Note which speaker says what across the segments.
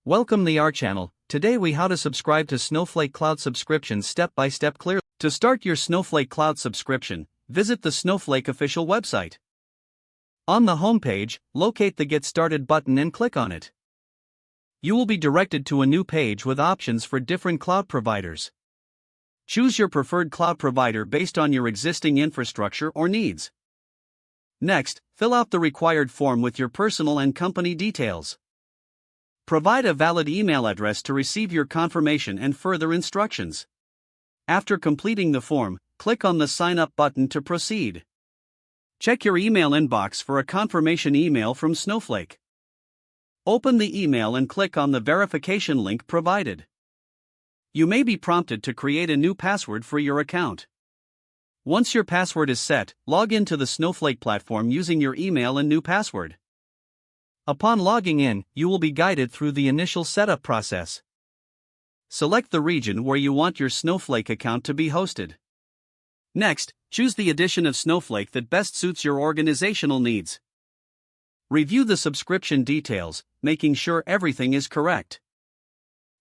Speaker 1: Welcome to our channel. Today we how to subscribe to Snowflake Cloud subscription step by step clearly. To start your Snowflake Cloud subscription, visit the Snowflake official website. On the home page, locate the Get Started button and click on it. You will be directed to a new page with options for different cloud providers. Choose your preferred cloud provider based on your existing infrastructure or needs. Next, fill out the required form with your personal and company details. Provide a valid email address to receive your confirmation and further instructions. After completing the form, click on the Sign Up button to proceed. Check your email inbox for a confirmation email from Snowflake. Open the email and click on the verification link provided. You may be prompted to create a new password for your account. Once your password is set, log into the Snowflake platform using your email and new password. Upon logging in, you will be guided through the initial setup process. Select the region where you want your Snowflake account to be hosted. Next, choose the edition of Snowflake that best suits your organizational needs. Review the subscription details, making sure everything is correct.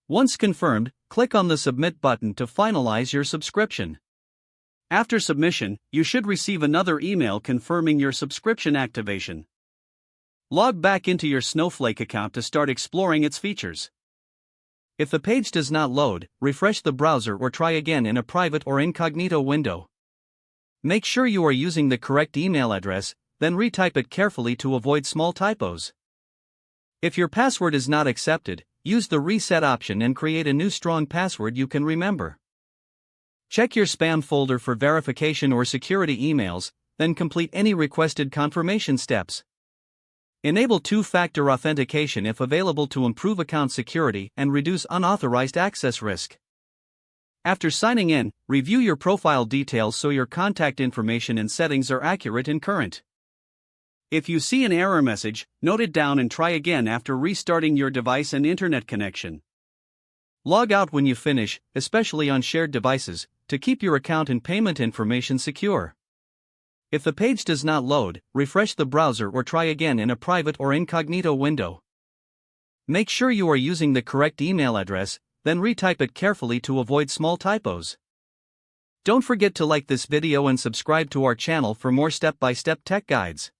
Speaker 1: Once confirmed, click on the Submit button to finalize your subscription. After submission, you should receive another email confirming your subscription activation. Log back into your Snowflake account to start exploring its features. If the page does not load, refresh the browser or try again in a private or incognito window. Make sure you are using the correct email address, then retype it carefully to avoid small typos. If your password is not accepted, use the Reset option and create a new strong password you can remember. Check your spam folder for verification or security emails, then complete any requested confirmation steps. Enable two-factor authentication if available to improve account security and reduce unauthorized access risk. After signing in, review your profile details so your contact information and settings are accurate and current. If you see an error message, note it down and try again after restarting your device and internet connection. Log out when you finish, especially on shared devices, to keep your account and payment information secure. If the page does not load, refresh the browser or try again in a private or incognito window. Make sure you are using the correct email address, then retype it carefully to avoid small typos. Don't forget to like this video and subscribe to our channel for more step-by-step tech guides.